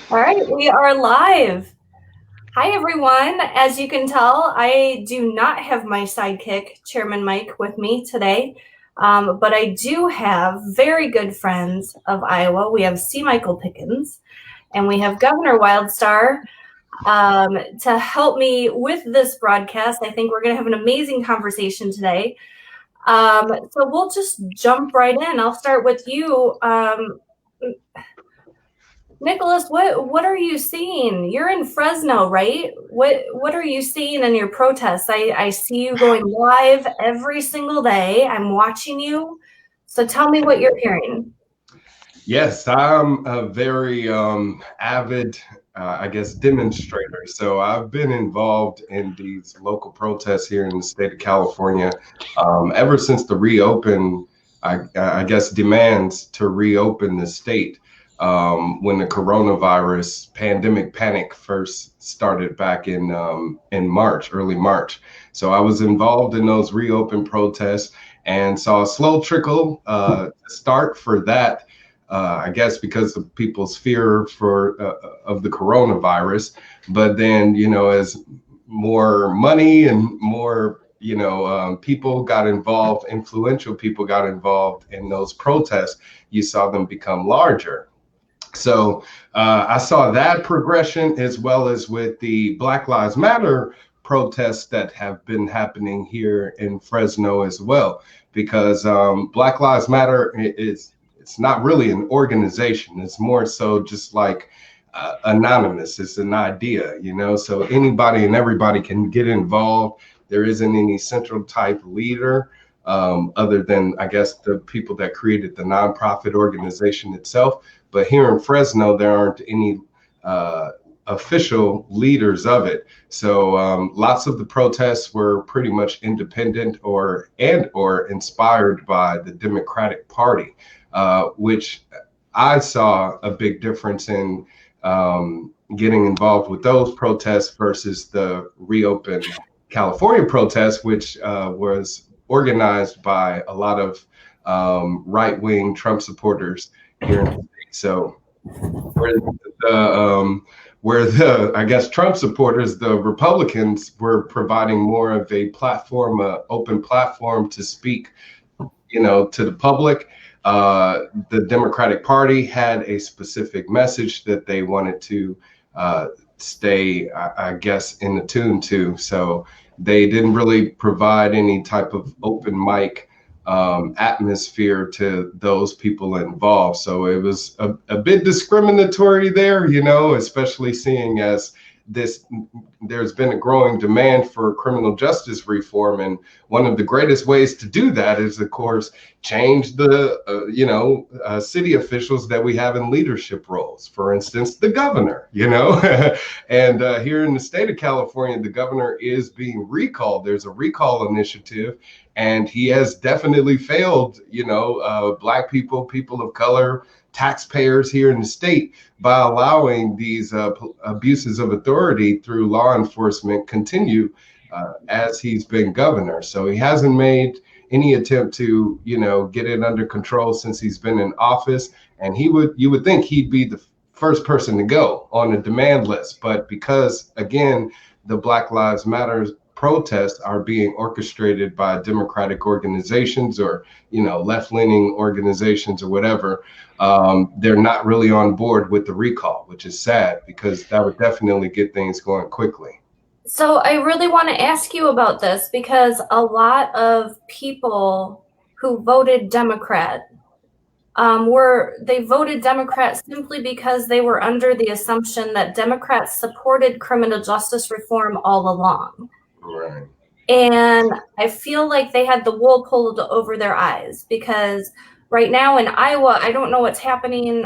All right, we are live. Hi, everyone. As you can tell, I do not have my sidekick, Chairman Mike, with me today, but I do have very good friends of Iowa. We have C. Michael Pickens, and we have Governor Wildstar to help me with this broadcast. I think we're going to have an amazing conversation today. So we'll just jump right in. I'll start with you. Nickolas, what are you seeing? You're in Fresno, right? What are you seeing in your protests? I see you going live every single day. I'm watching you. So tell me what you're hearing. Yes, I'm a very avid, demonstrator. So I've been involved in these local protests here in the state of California ever since the demands to reopen the state when the coronavirus pandemic panic first started back in March, early March. So I was involved in those reopen protests and saw a slow trickle start for that. I guess because of people's fear of the coronavirus, but then as more money and more people got involved, influential people got involved in those protests, you saw them become larger. So I saw that progression as well as with the Black Lives Matter protests that have been happening here in Fresno as well, because Black Lives Matter it's not really an organization. It's more so just like anonymous. It's an idea, so anybody and everybody can get involved. There isn't any central type leader other than, I guess, the people that created the nonprofit organization itself. But here in Fresno, there aren't any official leaders of it. So lots of the protests were pretty much independent or inspired by the Democratic Party. Which I saw a big difference in getting involved with those protests versus the reopen California protests, which was organized by a lot of right-wing Trump supporters here in the state. So where the I guess Trump supporters, the Republicans, were providing more of a platform, open platform to speak, to the public. The Democratic Party had a specific message that they wanted to stay, I guess, in the tune to. So they didn't really provide any type of open mic atmosphere to those people involved. So it was a bit discriminatory there, especially seeing as there's been a growing demand for criminal justice reform. And one of the greatest ways to do that is, of course, change the, city officials that we have in leadership roles. For instance, the governor, and here in the state of California, the governor is being recalled. There's a recall initiative, and he has definitely failed, Black people, people of color, taxpayers here in the state by allowing these abuses of authority through law enforcement continue as he's been governor. So he hasn't made any attempt to, get it under control since he's been in office. And you would think he'd be the first person to go on the demand list. But because, again, the Black Lives Matter protests are being orchestrated by Democratic organizations or, left-leaning organizations or whatever, they're not really on board with the recall, which is sad because that would definitely get things going quickly. So I really want to ask you about this because a lot of people who voted Democrat they voted Democrat simply because they were under the assumption that Democrats supported criminal justice reform all along. Right. And I feel like they had the wool pulled over their eyes because right now in Iowa, I don't know what's happening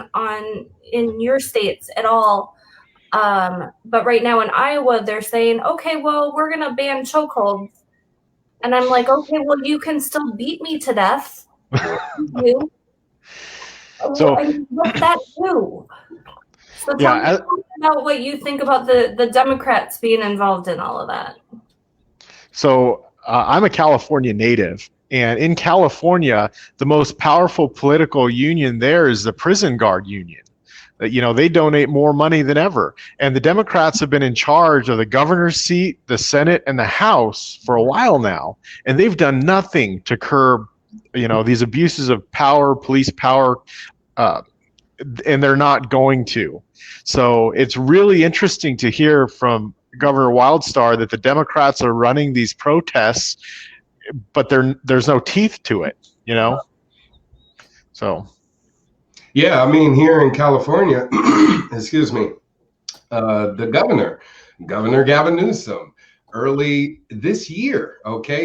in your states at all. But right now in Iowa, they're saying, okay, well, we're going to ban chokeholds. And I'm like, okay, well, you can still beat me to death. So what's that do? So tell me about what you think about the Democrats being involved in all of that. So I'm a California native, and in California, the most powerful political union there is the prison guard union. They donate more money than ever. And the Democrats have been in charge of the governor's seat, the Senate, and the House for a while now, and they've done nothing to curb, these abuses of power, police power, and they're not going to. So it's really interesting to hear from Governor Wildstar that the Democrats are running these protests, but there's no teeth to it, So. Yeah, I mean, here in California, excuse me, the Governor Gavin Newsom, early this year,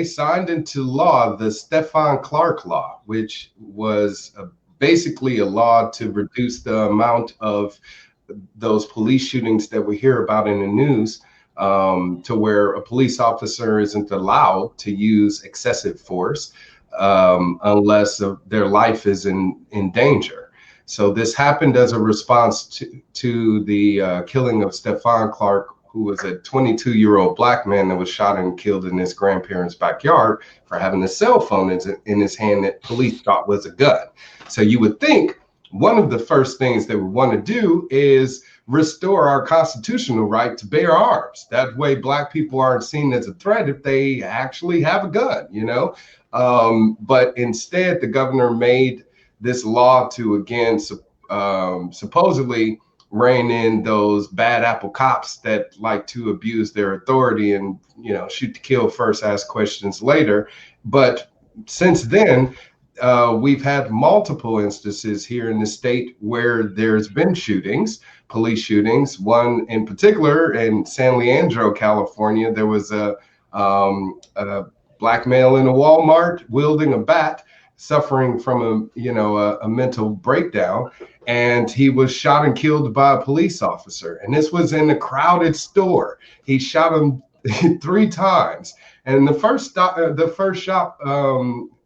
signed into law the Stephon Clarke Law, which was basically a law to reduce the amount of those police shootings that we hear about in the news, to where a police officer isn't allowed to use excessive force unless their life is in danger. So this happened as a response to the killing of Stephon Clarke, who was a 22-year-old black man that was shot and killed in his grandparents' backyard for having a cell phone in his hand that police thought was a gun. So you would think one of the first things they would want to do is restore our constitutional right to bear arms. That way black people aren't seen as a threat if they actually have a gun, But instead, the governor made this law to, again, supposedly rein in those bad apple cops that like to abuse their authority and, shoot to kill first, ask questions later. But since then, we've had multiple instances here in the state where there's been shootings, police shootings. One in particular in San Leandro, California, there was a black male in a Walmart wielding a bat, suffering from a mental breakdown, and he was shot and killed by a police officer. And this was in a crowded store. He shot him 3 times, and the first shot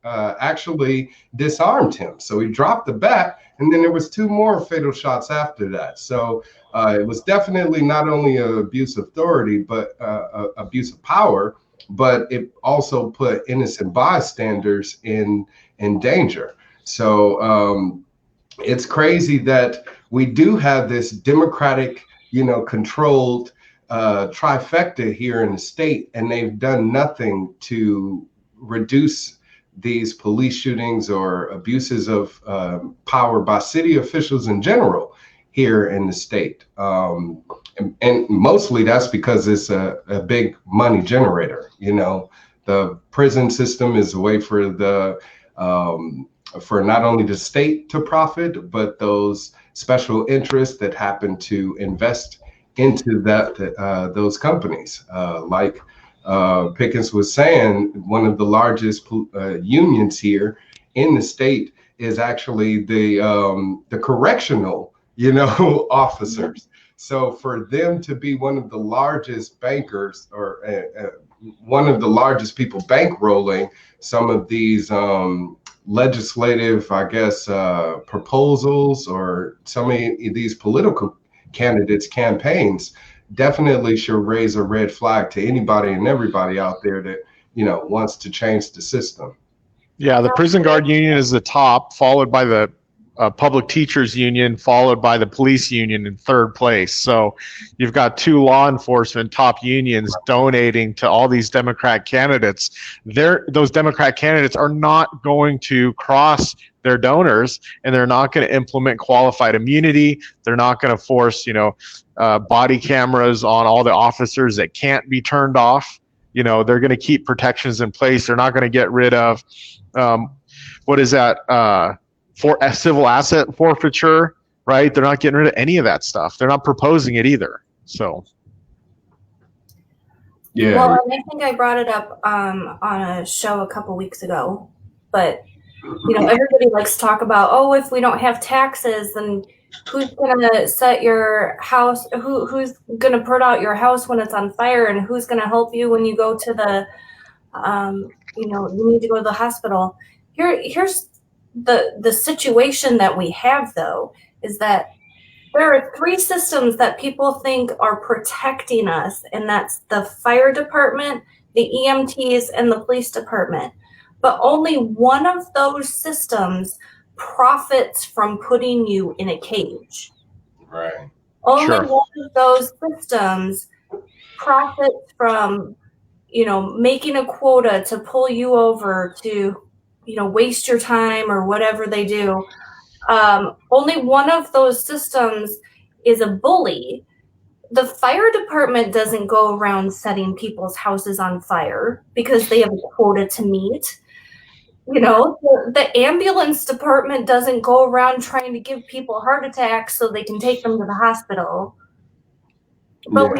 actually disarmed him. So he dropped the bat, and then there was 2 more fatal shots after that. So it was definitely not only an abuse of authority, but abuse of power, but it also put innocent bystanders in danger. So it's crazy that we do have this Democratic, controlled trifecta here in the state, and they've done nothing to reduce these police shootings or abuses of power by city officials in general here in the state. And mostly that's because it's a big money generator. The prison system is a way for for not only the state to profit, but those special interests that happen to invest into those companies. Like Pickens was saying, one of the largest unions here in the state is actually the correctional, officers. So for them to be one of the largest bankers or one of the largest people bankrolling some of these legislative, I guess, proposals or some of these political candidates' campaigns definitely should raise a red flag to anybody and everybody out there that, wants to change the system. Yeah, the prison guard union is the top, followed by the public teachers union, followed by the police union in 3rd place. So you've got 2 law enforcement top unions donating to all these Democrat candidates. Those Democrat candidates are not going to cross their donors, and they're not going to implement qualified immunity. They're not going to force, body cameras on all the officers that can't be turned off. They're going to keep protections in place. They're not going to get rid of, for a civil asset forfeiture, right? They're not getting rid of any of that stuff. They're not proposing it either. So, yeah. Well, and I think I brought it up on a show a couple weeks ago, but everybody likes to talk about, if we don't have taxes, then who's going to set your house? Who's going to put out your house when it's on fire, and who's going to help you when you go to the, you need to go to the hospital? Here's the situation that we have, though, is that there are 3 systems that people think are protecting us, and that's the fire department, the EMTs, and the police department. But only one of those systems profits from putting you in a cage. Right. Only Sure. one of those systems profits from, making a quota to pull you over to, waste your time or whatever they do. Only one of those systems is a bully. The fire department doesn't go around setting people's houses on fire because they have a quota to meet. The ambulance department doesn't go around trying to give people heart attacks so they can take them to the hospital. But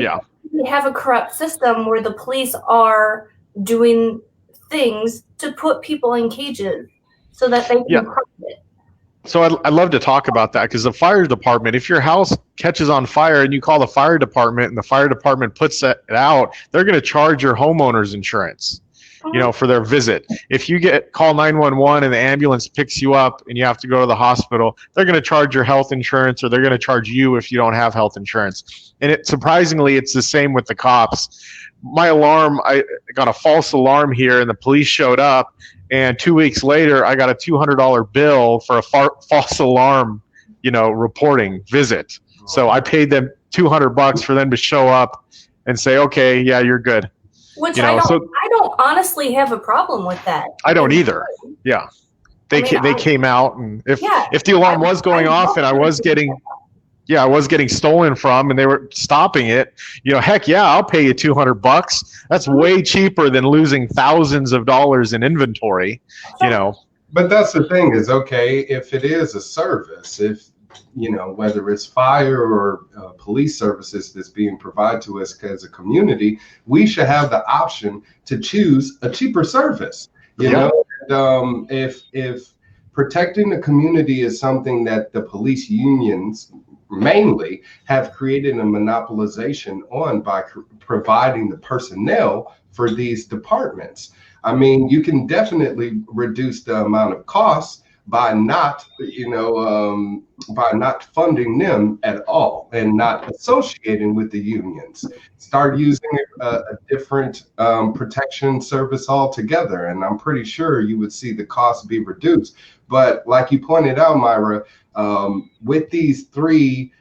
we have a corrupt system where the police are doing things to put people in cages so that they can profit. So I'd love to talk about that, because the fire department, if your house catches on fire and you call the fire department and the fire department puts it out, they're going to charge your homeowner's insurance, for their visit. If you call 911 and the ambulance picks you up and you have to go to the hospital, they're going to charge your health insurance, or they're going to charge you if you don't have health insurance. And surprisingly, it's the same with the cops. My alarm, I got a false alarm here and the police showed up. And 2 weeks later, I got a $200 bill for a false alarm, reporting visit. So I paid them $200 for them to show up and say, "Okay, yeah, you're good." Which I don't honestly have a problem with that. I don't either. Yeah, they came out, and if the alarm was going off and I was getting stolen from and they were stopping it, heck yeah, I'll pay you $200. That's way cheaper than losing thousands of dollars in inventory, But that's the thing is, okay, if it is a service, if, whether it's fire or police services that's being provided to us as a community, we should have the option to choose a cheaper service, know? And, if protecting the community is something that the police unions mainly have created a monopolization on by providing the personnel for these departments. I mean, you can definitely reduce the amount of costs by not, by not funding them at all and not associating with the unions. Start using a different protection service altogether, and I'm pretty sure you would see the cost be reduced. But like you pointed out, Myra, with these three,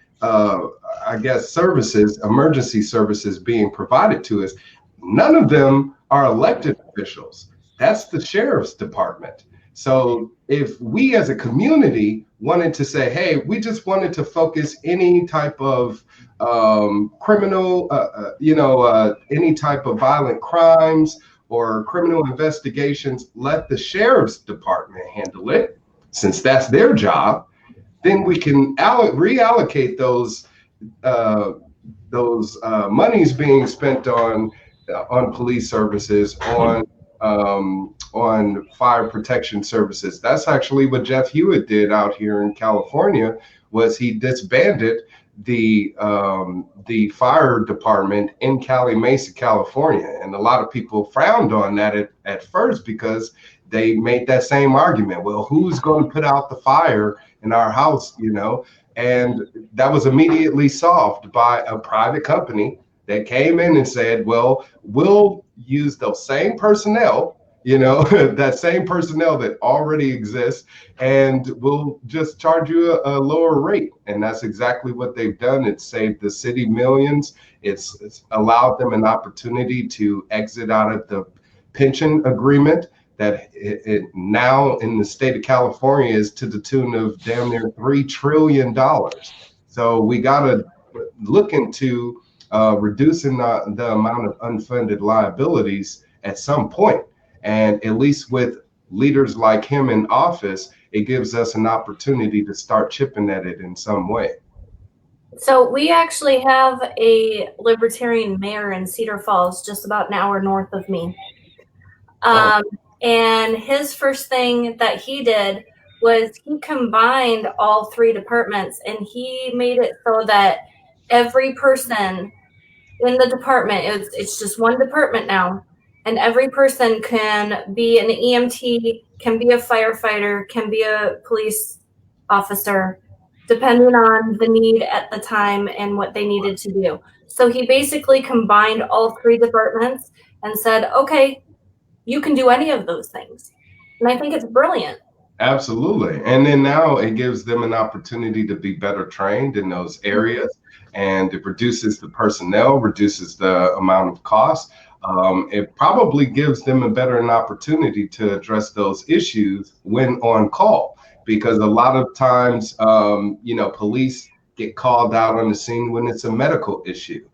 services, emergency services being provided to us, none of them are elected officials. That's the sheriff's department. So if we as a community wanted to say, hey, we just wanted to focus any type of criminal, any type of violent crimes or criminal investigations, let the sheriff's department handle it, since that's their job, then we can reallocate those monies being spent on police services, on fire protection services. That's actually what Jeff Hewitt did out here in California, was he disbanded the fire department in Cali Mesa, California. And a lot of people frowned on that at first, because they made that same argument. Well, who's going to put out the fire in our house, And that was immediately solved by a private company that came in and said, well, we'll use those same personnel, that same personnel that already exists, and we'll just charge you a lower rate. And that's exactly what they've done. It's saved the city millions. It's allowed them an opportunity to exit out of the pension agreement that it now in the state of California is to the tune of damn near $3 trillion. So we got to look into reducing the amount of unfunded liabilities at some point. And at least with leaders like him in office, it gives us an opportunity to start chipping at it in some way. So we actually have a Libertarian mayor in Cedar Falls, just about an hour north of me. And his first thing that he did was he combined all three departments, and he made it so that every person in the department, it's just one department now, and every person can be an EMT, can be a firefighter, can be a police officer, depending on the need at the time and what they needed to do. So he basically combined all three departments and said, okay, you can do any of those things. And I think it's brilliant. Absolutely. And then now it gives them an opportunity to be better trained in those areas, and it reduces the personnel, reduces the amount of cost. It probably gives them a better an opportunity to address those issues when on call, because a lot of times, police get called out on the scene when it's a medical issue.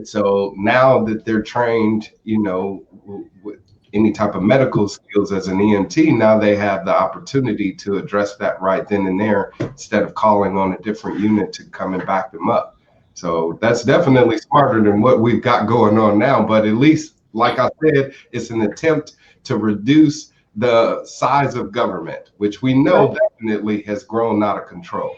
So now that they're trained, with any type of medical skills as an EMT, now they have the opportunity to address that right then and there instead of calling on a different unit to come and back them up. So that's definitely smarter than what we've got going on now. But at least, like I said, it's an attempt to reduce the size of government, which we know definitely has grown out of control.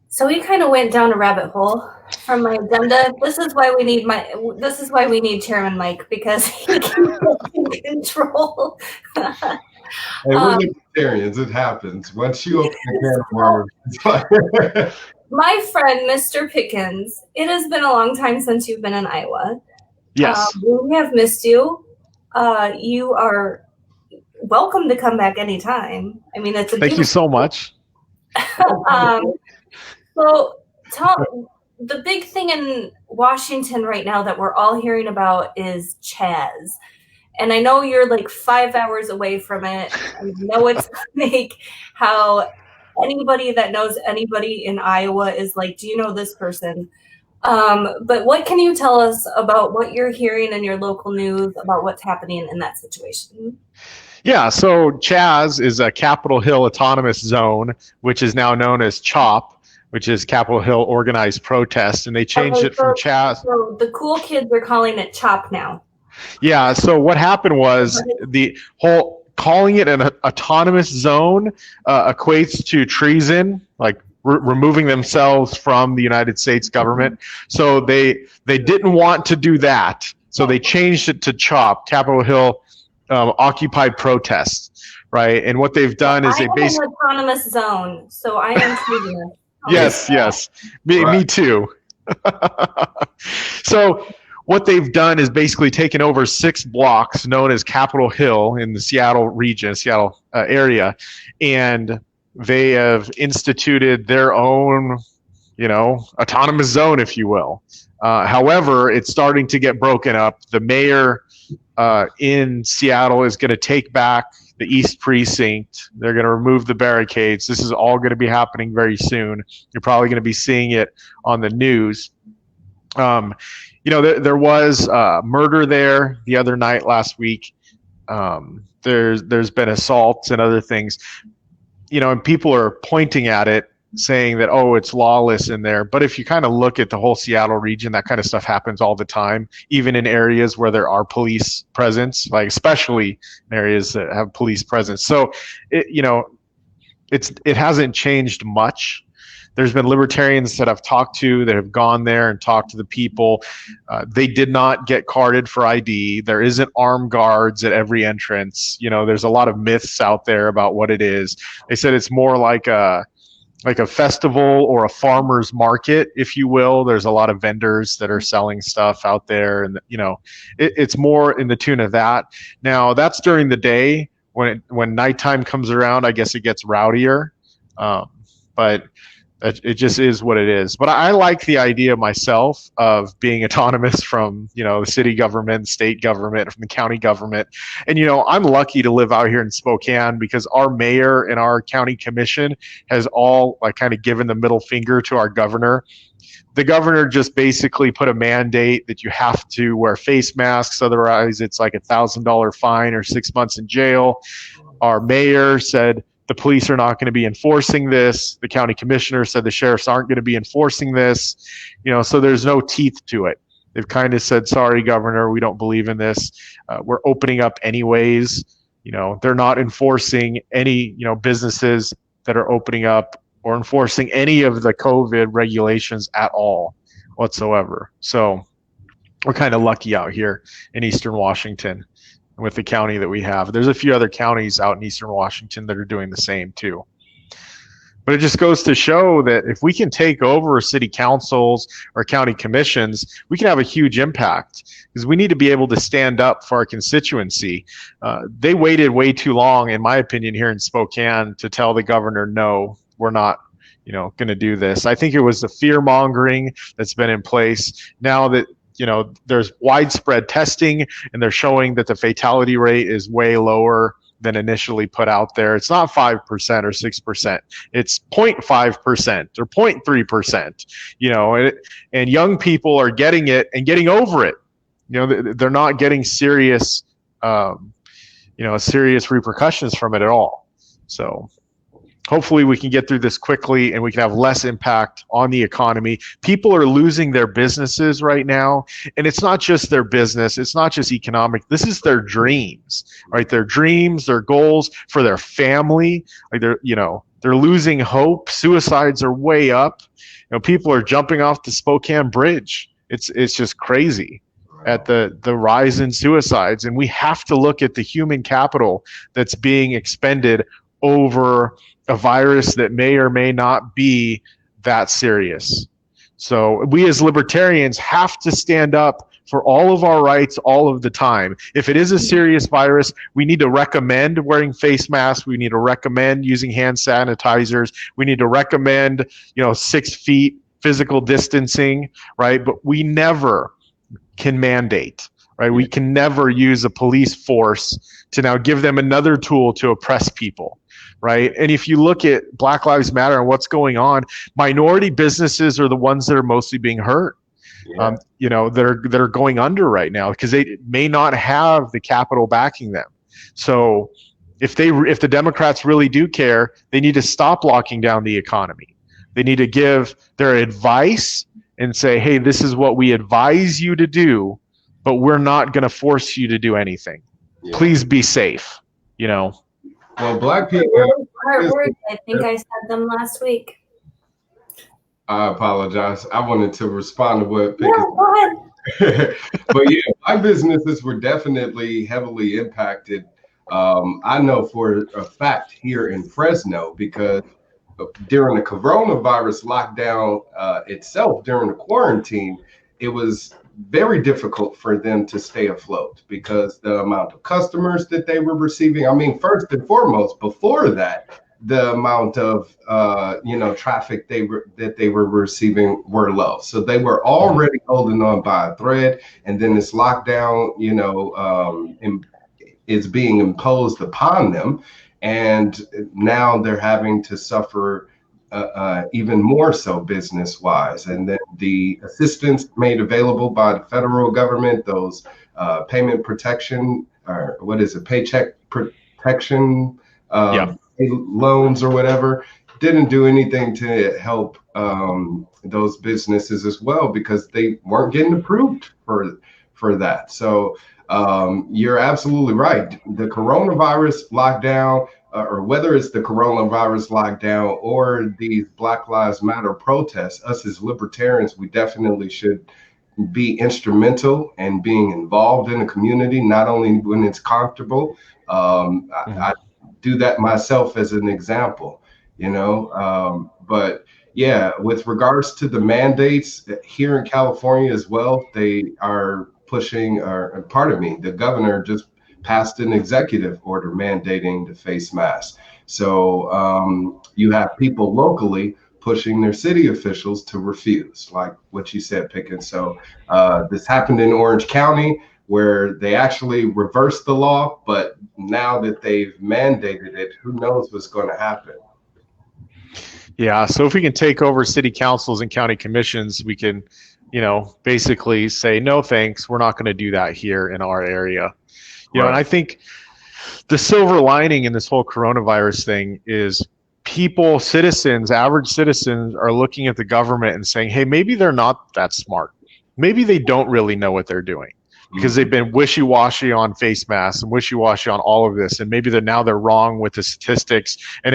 So we kind of went down a rabbit hole from my agenda. This is why we need Chairman Mike, because he can take control. Hey, we're libertarians. It happens. Once you open the can of worms, it's like my friend, Mr. Pickens, it has been a long time since you've been in Iowa. Yes. We have missed you. You are welcome to come back anytime. I mean, it's a Thank you so much. So the big thing in Washington right now that we're all hearing about is Chaz. And I know you're like 5 hours away from it. I know it's like how anybody that knows anybody in Iowa is like, do you know this person? But what can you tell us about what you're hearing in your local news about what's happening in that situation? Yeah, so Chaz is a Capitol Hill Autonomous Zone, which is now known as CHOP, which is Capitol Hill Organized Protest, and they changed it from Chaz. So the cool kids are calling it CHOP now. Yeah, so what happened was the whole calling it an autonomous zone equates to treason, like removing themselves from the United States government. So they didn't want to do that, so they changed it to CHOP, Capitol Hill Occupied Protest, right? And what they've done is they basically an autonomous zone, so I am treason. Yes. Me too. So what they've done is basically taken over 6 blocks known as Capitol Hill in the Seattle region, Seattle area, and they have instituted their own, autonomous zone, if you will. However, it's starting to get broken up. The mayor in Seattle is going to take back the East Precinct. They're going to remove the barricades. This is all going to be happening very soon. You're probably going to be seeing it on the news. There was murder there the other night last week. There's been assaults and other things, and people are pointing at it, saying that, oh, it's lawless in there. But if you kind of look at the whole Seattle region, that kind of stuff happens all the time, even in areas where there are police presence, like especially in areas that have police presence. So, it hasn't changed much. There's been libertarians that I've talked to that have gone there and talked to the people. They did not get carded for ID. There isn't armed guards at every entrance. There's a lot of myths out there about what it is. They said it's more like a festival or a farmer's market, if you will. There's a lot of vendors that are selling stuff out there, and it's more in the tune of that. Now that's during the day. When nighttime comes around, I guess it gets rowdier, but it just is what it is. But I like the idea myself of being autonomous from the city government, state government, from the county government. And I'm lucky to live out here in Spokane because our mayor and our county commission has all kind of given the middle finger to our governor. The governor just basically put a mandate that you have to wear face masks, otherwise it's like $1,000 fine or 6 months in jail. Our mayor said the police are not going to be enforcing this. The county commissioner said the sheriffs aren't going to be enforcing this. So there's no teeth to it. They've kind of said, sorry, governor, we don't believe in this. We're opening up anyways. They're not enforcing any, businesses that are opening up or enforcing any of the COVID regulations at all whatsoever. So we're kind of lucky out here in Eastern Washington with the county that we have. There's a few other counties out in Eastern Washington that are doing the same too. But it just goes to show that if we can take over city councils or county commissions, we can have a huge impact, because we need to be able to stand up for our constituency. They waited way too long, in my opinion, here in Spokane to tell the governor, no, we're not going to do this. I think it was the fear mongering that's been in place. Now that there's widespread testing and they're showing that the fatality rate is way lower than initially put out there. It's not 5% or 6%. It's 0.5% or 0.3%, and young people are getting it and getting over it. They're not getting serious, serious repercussions from it at all. So hopefully we can get through this quickly and we can have less impact on the economy. People are losing their businesses right now, and it's not just their business. It's not just economic. This is their dreams, right? Their dreams, their goals for their family. Like they're losing hope. Suicides are way up. People are jumping off the Spokane Bridge. It's just crazy at the rise in suicides. And we have to look at the human capital that's being expended over a virus that may or may not be that serious. So we as libertarians have to stand up for all of our rights all of the time. If it is a serious virus, we need to recommend wearing face masks. We need to recommend using hand sanitizers. We need to recommend, 6 feet physical distancing, right? But we never can mandate, right? We can never use a police force to now give them another tool to oppress people. Right. And if you look at Black Lives Matter and what's going on, minority businesses are the ones that are mostly being hurt. Yeah. That are going under right now because they may not have the capital backing them. So if the Democrats really do care, they need to stop locking down the economy. They need to give their advice and say, hey, this is what we advise you to do, but we're not going to force you to do anything. Yeah. Please be safe. Well, Black people. I think I said them last week. I apologize. I wanted to respond to what Pickens. No, go ahead. But yeah, my businesses were definitely heavily impacted. I know for a fact here in Fresno, because during the coronavirus lockdown itself, during the quarantine, it was very difficult for them to stay afloat because the amount of customers that they were receiving. I mean, first and foremost, before that, the amount of traffic that they were receiving were low. So they were already holding on by a thread, and then this lockdown, is being imposed upon them, and now they're having to suffer even more so business-wise. And then the assistance made available by the federal government, those payment protection, or what is it, paycheck protection loans or whatever, didn't do anything to help those businesses as well, because they weren't getting approved for that. So you're absolutely right. The coronavirus lockdown, or whether it's the coronavirus lockdown or these Black Lives Matter protests, us as libertarians, we definitely should be instrumental in being involved in the community, not only when it's comfortable. I do that myself as an example, but yeah, with regards to the mandates here in California as well, they are pushing, the governor just passed an executive order mandating the face mask. So you have people locally pushing their city officials to refuse, like what you said, Pickens. So this happened in Orange County, where they actually reversed the law, but now that they've mandated it, who knows what's going to happen. Yeah, so if we can take over city councils and county commissions, we can, basically say, no thanks, we're not going to do that here in our area. And I think the silver lining in this whole coronavirus thing is average citizens are looking at the government and saying, hey, maybe they're not that smart. Maybe they don't really know what they're doing, because they've been wishy-washy on face masks and wishy-washy on all of this. And maybe they're wrong with the statistics. And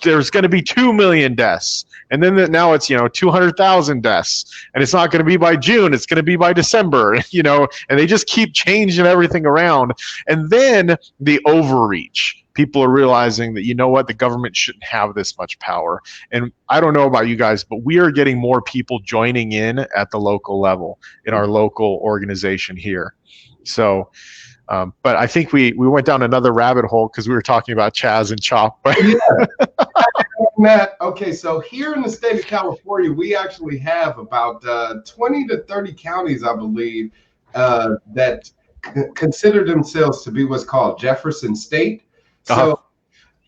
there's going to be 2 million deaths. And then now it's, 200,000 deaths. And it's not going to be by June. It's going to be by December, and they just keep changing everything around. And then the overreach. people are realizing that, you know what, the government shouldn't have this much power. And I don't know about you guys, but we are getting more people joining in at the local level in our local organization here. So, but I think we went down another rabbit hole because we were talking about Chaz and Chop. Matt, okay, so here in the state of California, we actually have about 20 to 30 counties, I believe, that consider themselves to be what's called Jefferson State. So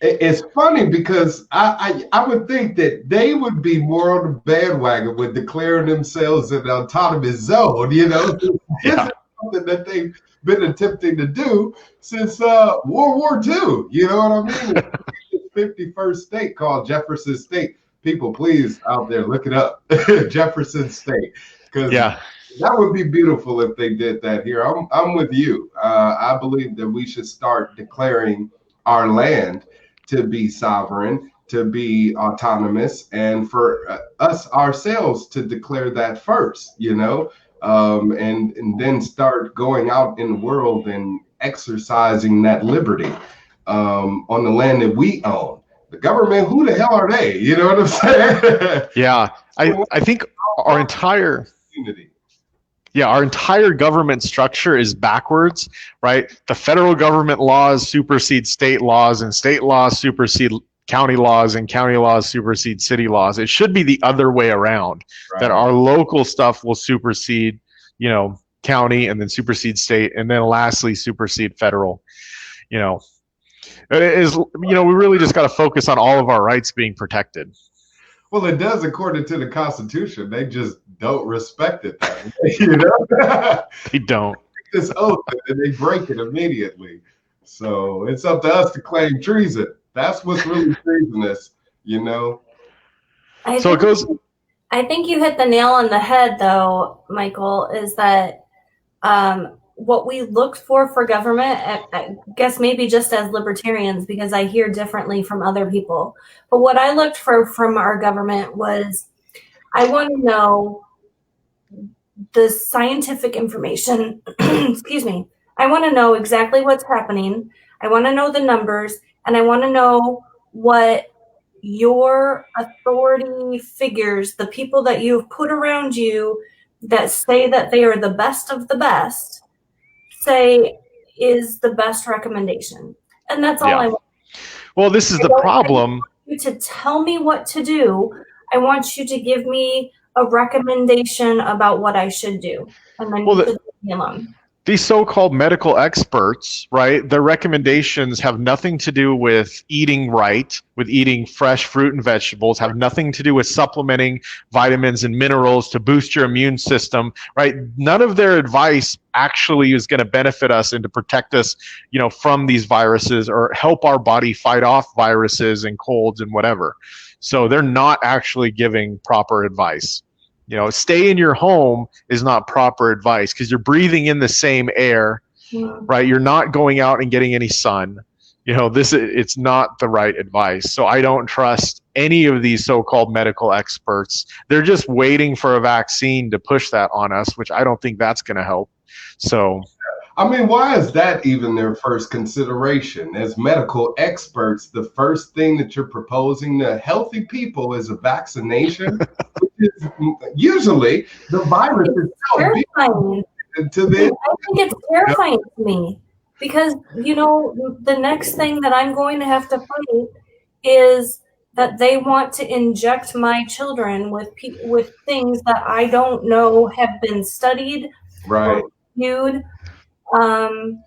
it's funny because I would think that they would be more on the bandwagon with declaring themselves an autonomous zone. You know, this is something that they've been attempting to do since World War II. You know what I mean? 51st state called Jefferson State. People, please, out there, look it up. Jefferson State. Because that would be beautiful if they did that here. I'm with you. I believe that we should start declaring our land to be sovereign, to be autonomous, and for us ourselves to declare that first, you know, and then start going out in the world and exercising that liberty on the land that we own. The government, who the hell are they? You know what I'm saying? Yeah, I think our entire unity. Yeah, our entire government structure is backwards, right? The federal government laws supersede state laws, and state laws supersede county laws, and county laws supersede city laws. It should be the other way around, that our local stuff will supersede, you know, county, and then supersede state, and then lastly supersede federal. You know, it is, you know, we really just got to focus on all of our rights being protected. Well, it does according to the Constitution. They just don't respect it. You know, they don't. This oath and they break it immediately. So it's up to us to claim treason. That's what's really treasonous, you know. I think you hit the nail on the head, though, Michael. Is that what we look for government? I guess maybe just as libertarians, because I hear differently from other people. But what I looked for from our government was, I want to know the scientific information. Excuse me. I want to know exactly what's happening. I want to know the numbers, and I want to know what your authority figures, the people that you've put around you that say that they are the best of the best, say is the best recommendation. And that's all I want. Well, this is the problem. I want you to tell me what to do. I want you to give me a recommendation about what I should do. And then you leave me alone. These so-called medical experts, right, their recommendations have nothing to do with eating right, with eating fresh fruit and vegetables, have nothing to do with supplementing vitamins and minerals to boost your immune system, right? None of their advice actually is going to benefit us and to protect us, you know, from these viruses or help our body fight off viruses and colds and whatever. So they're not actually giving proper advice. You know, stay in your home is not proper advice because you're breathing in the same air, right? You're not going out and getting any sun. You know, it's not the right advice. So I don't trust any of these so-called medical experts. They're just waiting for a vaccine to push that on us, which I don't think that's going to help. So, I mean, why is that even their first consideration? As medical experts, the first thing that you're proposing to healthy people is a vaccination, which is usually the virus itself. I think it's terrifying to me because, you know, the next thing that I'm going to have to fight is that they want to inject my children with things that I don't know have been studied, right? Or reviewed. Fauci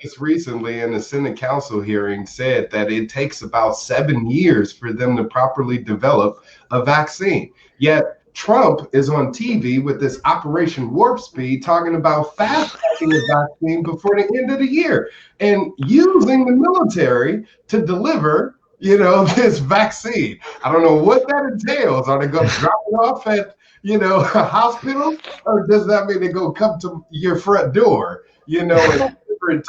just recently in the Senate Council hearing said that it takes about 7 years for them to properly develop a vaccine. Yet Trump is on TV with this Operation Warp Speed talking about fast-tracking the vaccine before the end of the year and using the military to deliver, you know, this vaccine. I don't know what that entails. Are they going to drop it off at, you know, a hospital, or does that mean they go come to your front door? You know,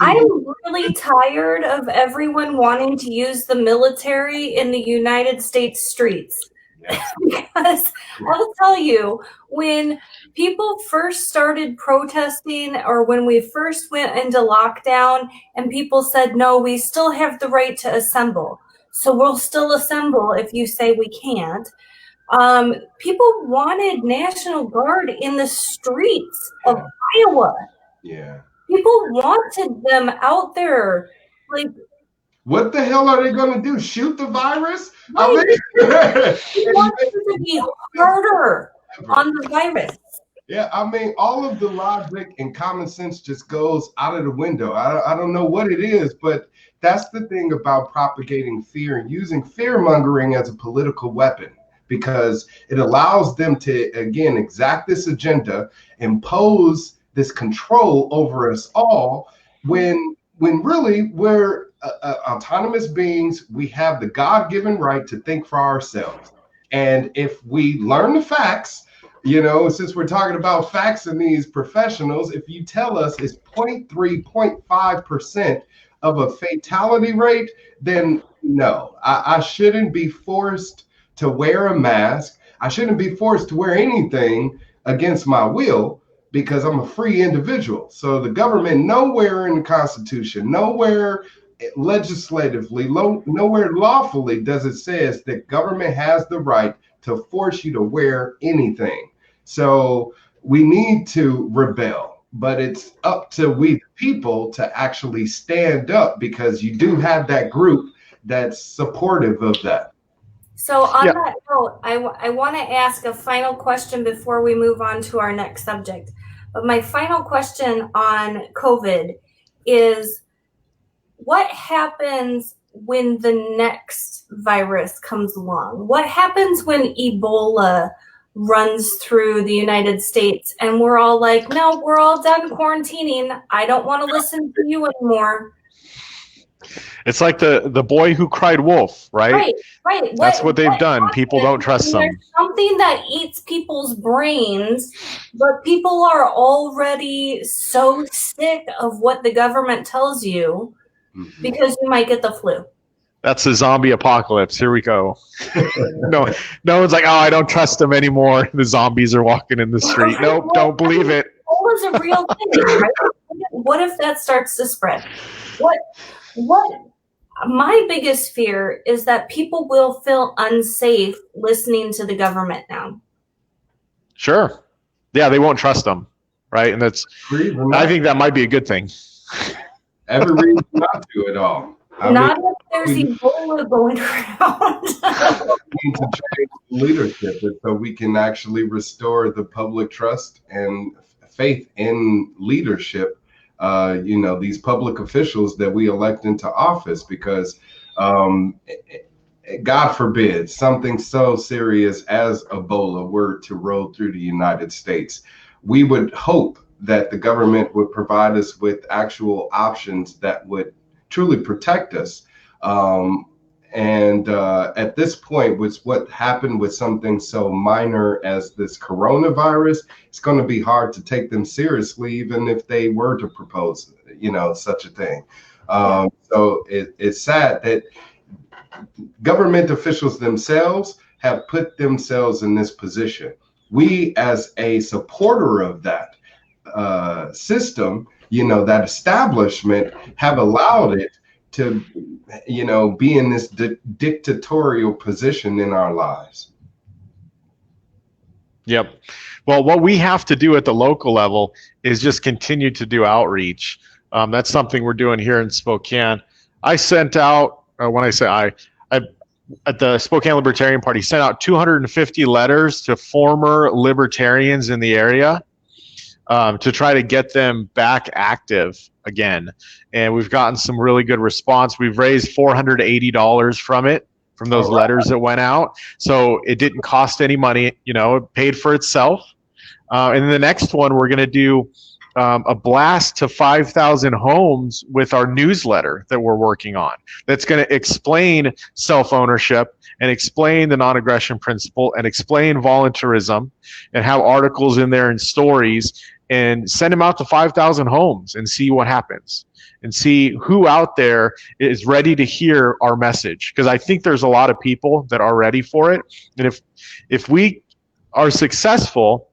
I'm really tired of everyone wanting to use the military in the United States streets. Yes. Because I'll tell you, when people first started protesting or when we first went into lockdown and people said, no, we still have the right to assemble. So we'll still assemble if you say we can't. People wanted National Guard in the streets of Iowa. Yeah. People wanted them out there. Like, what the hell are they going to do? Shoot the virus? Right. They want it to be harder on the virus. Yeah, I mean, all of the logic and common sense just goes out of the window. I don't know what it is, but that's the thing about propagating fear and using fear mongering as a political weapon, because it allows them to, again, exact this agenda, impose this control over us all, when really we're autonomous beings. We have the God-given right to think for ourselves. And if we learn the facts, since we're talking about facts in these professionals, if you tell us it's 0.3, 0.5% of a fatality rate, then no, I shouldn't be forced to wear a mask. I shouldn't be forced to wear anything against my will, because I'm a free individual. So the government, nowhere in the Constitution, nowhere legislatively, nowhere lawfully does it says that government has the right to force you to wear anything. So we need to rebel, but it's up to we the people to actually stand up, because you do have that group that's supportive of that. So on that note, I want to ask a final question before we move on to our next subject. But my final question on COVID is, what happens when the next virus comes along? What happens when Ebola runs through the United States and we're all like, no, we're all done quarantining. I don't want to listen to you anymore. It's like the boy who cried wolf, right? Right. That's what they've done. People don't trust them. There's something that eats people's brains, but people are already so sick of what the government tells you because you might get the flu. That's the zombie apocalypse. Here we go. No one's like, oh, I don't trust them anymore. The zombies are walking in the street. Nope, don't believe it. Ebola's a real thing, right? What if that starts to spread? What my biggest fear is that people will feel unsafe listening to the government now. Sure. Yeah, they won't trust them, right? And I think that might be a good thing. Every reason not to at all. Not if there's Ebola going around. We need to change leadership so we can actually restore the public trust and faith in leadership. These public officials that we elect into office, because God forbid something so serious as Ebola were to roll through the United States. We would hope that the government would provide us with actual options that would truly protect us. At this point, with what happened with something so minor as this coronavirus, it's going to be hard to take them seriously, even if they were to propose, such a thing. So it's sad that government officials themselves have put themselves in this position. We, as a supporter of that system, that establishment, have allowed it to, be in this dictatorial position in our lives. Yep. Well, what we have to do at the local level is just continue to do outreach. That's something we're doing here in Spokane. I sent out, when I say I at the Spokane Libertarian Party, sent out 250 letters to former libertarians in the area to try to get them back active again. And we've gotten some really good response. We've raised $480 from those letters that went out. So it didn't cost any money, it paid for itself. And then the next one, we're going to do a blast to 5,000 homes with our newsletter that we're working on. That's going to explain self-ownership and explain the non-aggression principle and explain voluntarism, and have articles in there and stories. and send them out to 5,000 homes and see what happens, and see who out there is ready to hear our message. Because I think there's a lot of people that are ready for it. And if we are successful,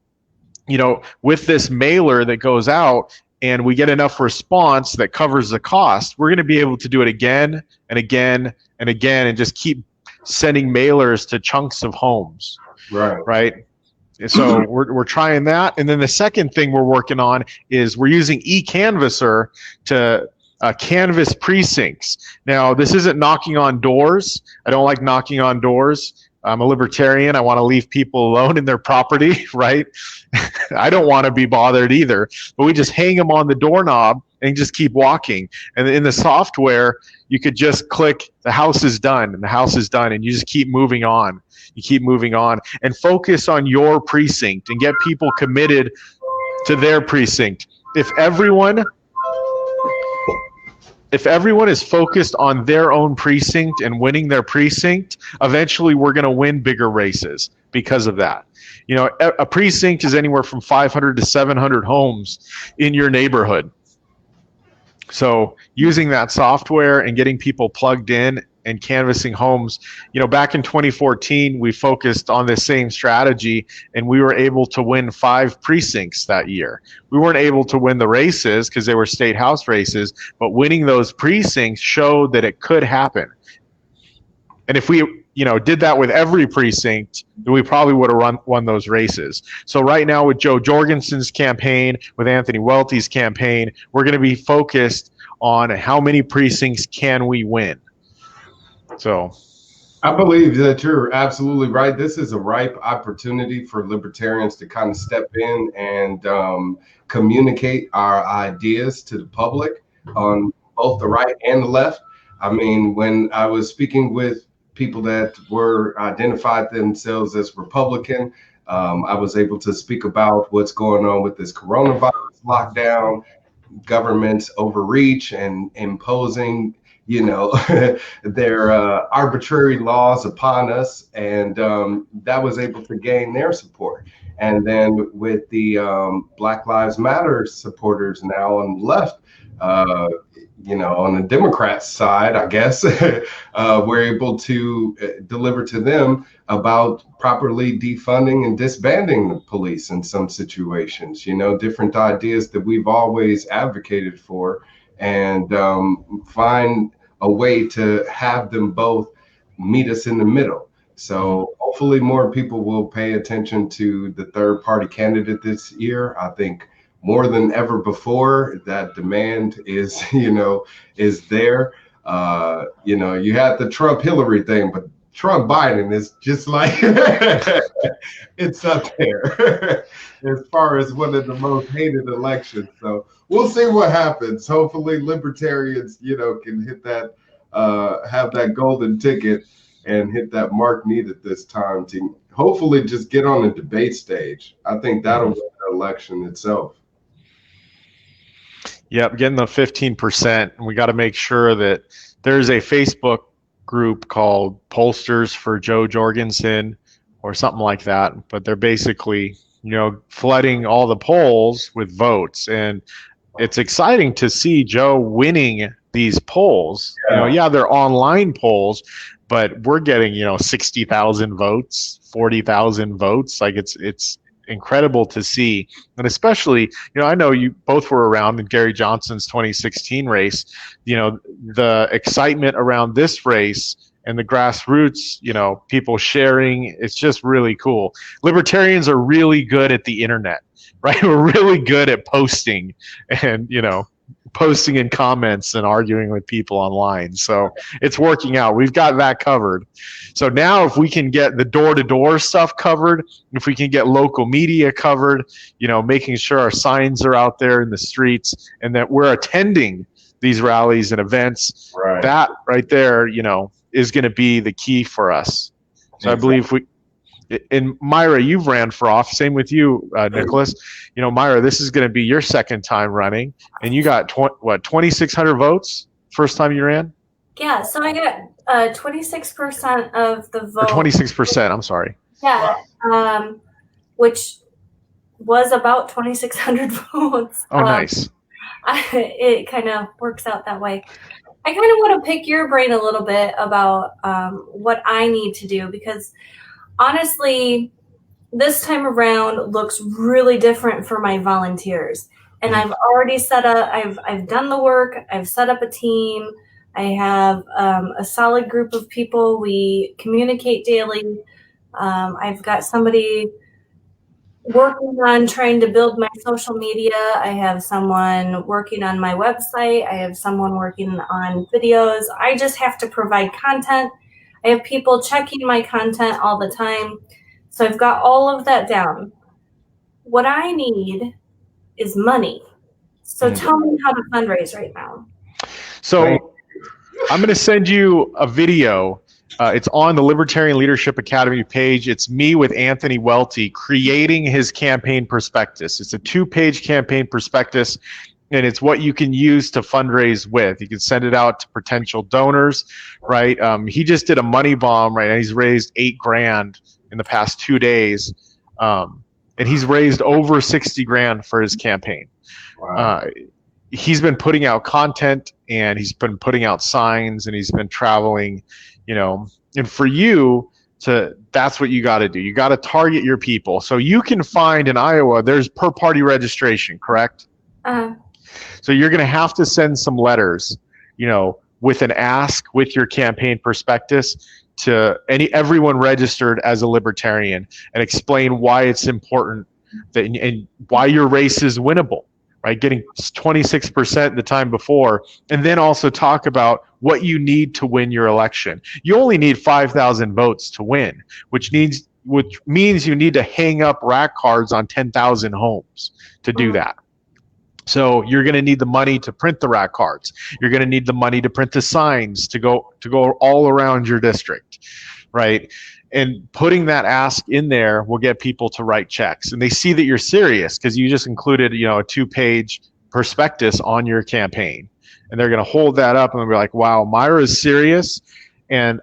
with this mailer that goes out, and we get enough response that covers the cost, we're going to be able to do it again and again and again, and just keep sending mailers to chunks of homes. Right. So we're trying that. And then the second thing we're working on is we're using eCanvasser to canvas precincts. Now, this isn't knocking on doors. I don't like knocking on doors. I'm a libertarian. I want to leave people alone in their property, right? I don't want to be bothered either. But we just hang them on the doorknob and just keep walking. And in the software, you could just click, the house is done, and the house is done, and you just keep moving on. You keep moving on and focus on your precinct and get people committed to their precinct. If everyone is focused on their own precinct and winning their precinct, eventually we're going to win bigger races because of that. A precinct is anywhere from 500 to 700 homes in your neighborhood. So using that software and getting people plugged in and canvassing homes, back in 2014, we focused on this same strategy, and we were able to win 5 precincts that year. We weren't able to win the races because they were state house races, but winning those precincts showed that it could happen. And if we, did that with every precinct, then we probably would have won those races. So right now with Joe Jorgensen's campaign, with Anthony Welty's campaign, we're going to be focused on how many precincts can we win. So I believe that you're absolutely right. This is a ripe opportunity for libertarians to kind of step in and communicate our ideas to the public on both the right and the left. I mean, when I was speaking with people that were identified themselves as Republican, I was able to speak about what's going on with this coronavirus lockdown, government's overreach and imposing their arbitrary laws upon us, and that was able to gain their support. And then with the Black Lives Matter supporters now on the left, on the Democrats side, I guess, we're able to deliver to them about properly defunding and disbanding the police in some situations, different ideas that we've always advocated for, and find a way to have them both meet us in the middle. So hopefully more people will pay attention to the third party candidate this year. I think more than ever before, that demand is, is there. You had the Trump Hillary thing, but Trump Biden is just like, it's up there as far as one of the most hated elections. So we'll see what happens. Hopefully libertarians, can hit that, have that golden ticket and hit that mark needed this time to hopefully just get on the debate stage. I think that'll win the election itself. Yep, getting the 15%. And we got to make sure that there's a Facebook group called Pollsters for Joe Jorgensen or something like that. But they're basically, flooding all the polls with votes. And it's exciting to see Joe winning these polls. Yeah. They're online polls, but we're getting, 60,000 votes, 40,000 votes. Like it's incredible to see. And especially, I know you both were around in Gary Johnson's 2016 race, the excitement around this race and the grassroots, people sharing, it's just really cool. Libertarians are really good at the internet, right? We're really good at posting and, posting in comments and arguing with people online. So it's working out. We've got that covered. So now if we can get the door-to-door stuff covered, if we can get local media covered, making sure our signs are out there in the streets and that we're attending these rallies and events, right. That right there, is going to be the key for us. So exactly. I believe and Myra, you've ran for office. Same with you, Nickolas. Myra, this is going to be your second time running, and you got 2,600 votes first time you ran. Yeah, so I got 26% of the vote. Or 26%. I'm sorry. Yeah, which was about 2,600 votes. Oh, nice. It kind of works out that way. I kind of want to pick your brain a little bit about what I need to do, because honestly, this time around looks really different for my volunteers. And I've already I've done the work. I've set up a team. I have a solid group of people. We communicate daily. I've got somebody working on trying to build my social media. I have someone working on my website. I have someone working on videos. I just have to provide content. I have people checking my content all the time. So I've got all of that down. What I need is money. So tell me how to fundraise right now. So I'm going to send you a video. It's on the Libertarian Leadership Academy page. It's me with Anthony Welty creating his campaign prospectus. It's a 2-page campaign prospectus, and it's what you can use to fundraise with. You can send it out to potential donors, right? He just did a money bomb, right? And he's raised $8,000 in the past 2 days, and he's raised over 60 grand for his campaign. Wow. He's been putting out content, and he's been putting out signs, and he's been traveling, you know. And for you that's what you got to do. You got to target your people. So you can find in Iowa, there's per party registration, correct? So you're going to have to send some letters, you know, with an ask with your campaign prospectus to everyone registered as a libertarian, and explain why it's important and why your race is winnable, right? Getting 26% the time before, and then also talk about what you need to win your election. You only need 5,000 votes to win, which means you need to hang up rack cards on 10,000 homes to do that. So you're going to need the money to print the rack cards. You're going to need the money to print the signs to go all around your district, right? And putting that ask in there will get people to write checks, and they see that you're serious because you just included, you know, a 2-page prospectus on your campaign, and they're going to hold that up and they'll be like, "Wow, Myra is serious." And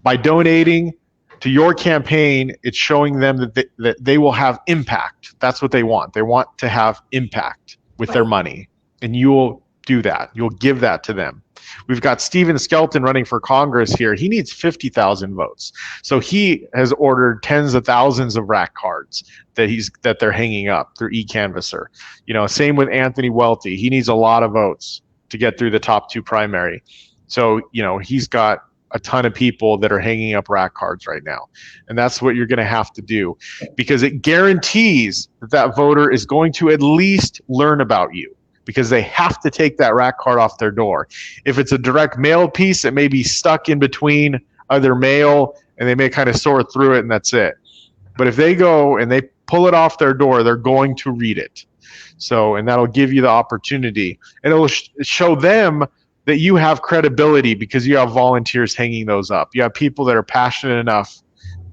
by donating to your campaign, it's showing them that they will have impact. That's what they want. They want to have impact with their money, and you will do that. You'll give that to them. We've got Stephen Skelton running for Congress here. He needs 50,000 votes. So he has ordered tens of thousands of rack cards that they're hanging up through eCanvasser. You know, same with Anthony Welty. He needs a lot of votes to get through the top 2 primary. So, you know, he's got a ton of people that are hanging up rack cards right now. And that's what you're going to have to do, because it guarantees that voter is going to at least learn about you, because they have to take that rack card off their door. If it's a direct mail piece, it may be stuck in between other mail, and they may kind of sort through it, and that's it. But if they go and they pull it off their door, they're going to read it. So, and that'll give you the opportunity, and it'll show them that you have credibility because you have volunteers hanging those up. You have people that are passionate enough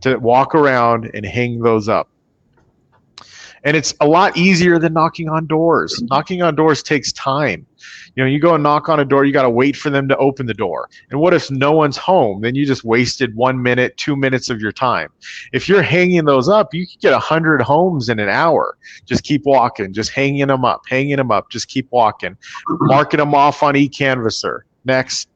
to walk around and hang those up. And it's a lot easier than knocking on doors. Knocking on doors takes time. You know, you go and knock on a door, you got to wait for them to open the door. And what if no one's home? Then you just wasted 1 minute, 2 minutes of your time. If you're hanging those up, you could get 100 homes in an hour. Just keep walking, just hanging them up, just keep walking, marking them off on eCanvasser. Next,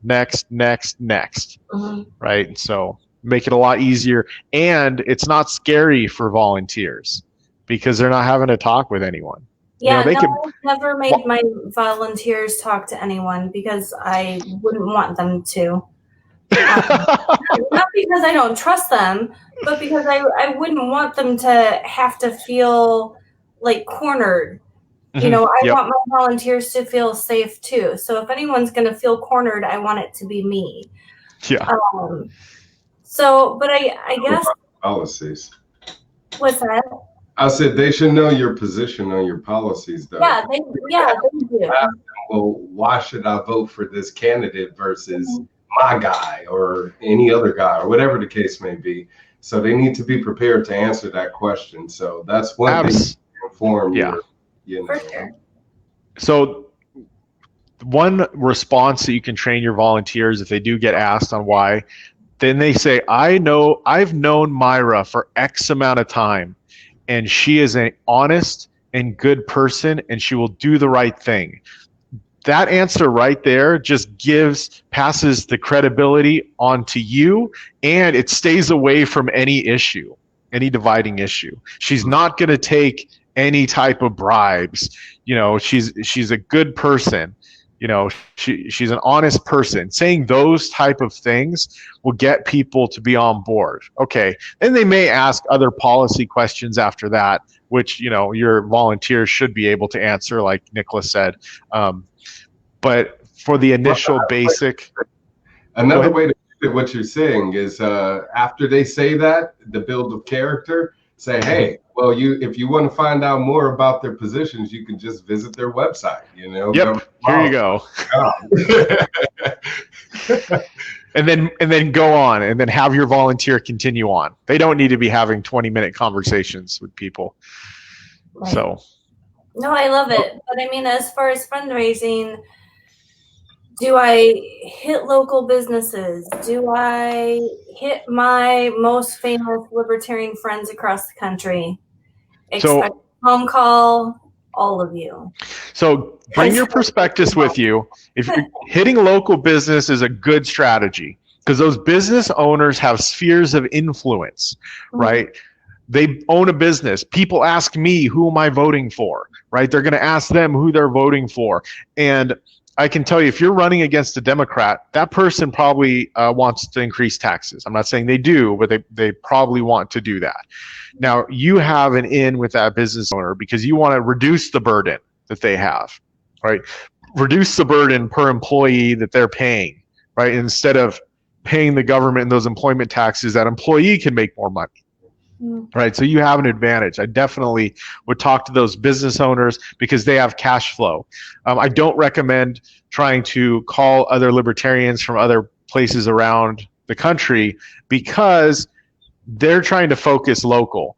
right? So make it a lot easier. And it's not scary for volunteers, because they're not having to talk with anyone. Yeah, you know, I've never made my volunteers talk to anyone because I wouldn't want them to. Not because I don't trust them, but because I wouldn't want them to have to feel like cornered. You know, I want my volunteers to feel safe too. So if anyone's going to feel cornered, I want it to be me. Yeah. So, but I guess policies. What's that? I said they should know your position on your policies, though. Yeah, they do. Well, why should I vote for this candidate versus my guy or any other guy or whatever the case may be? So they need to be prepared to answer that question. So that's one thing to inform your, you know. For sure. So one response that you can train your volunteers if they do get asked on why, then they say, I've known Myra for X amount of time, and she is an honest and good person, and she will do the right thing. That answer right there just passes the credibility onto you, and it stays away from any issue, any dividing issue. She's not going to take any type of bribes. She's a good person. She's an honest person. Saying those type of things will get people to be on board. Okay. And they may ask other policy questions after that, which, your volunteers should be able to answer, like Nickolas said. But for the initial basic. Another way to look at what you're saying is after they say that, the build of character, say, hey, well, if you want to find out more about their positions, you can just visit their website. Yep. Here you go. and then go on, and then have your volunteer continue on. They don't need to be having 20-minute conversations with people. Right. So. No, I love it. But I mean, as far as fundraising, do I hit local businesses? Do I hit my most famous libertarian friends across the country? Expect a phone call, all of you. So bring your prospectus with you. If you're hitting local business is a good strategy, because those business owners have spheres of influence, right? They own a business. People ask me, who am I voting for, right? They're going to ask them who they're voting for. And I can tell you, if you're running against a Democrat, that person probably wants to increase taxes. I'm not saying they do, but they probably want to do that. Now, you have an in with that business owner because you want to reduce the burden that they have, right? Reduce the burden per employee that they're paying, right? Instead of paying the government and those employment taxes, that employee can make more money. Right, so you have an advantage. I definitely would talk to those business owners because they have cash flow. I don't recommend trying to call other libertarians from other places around the country because they're trying to focus local.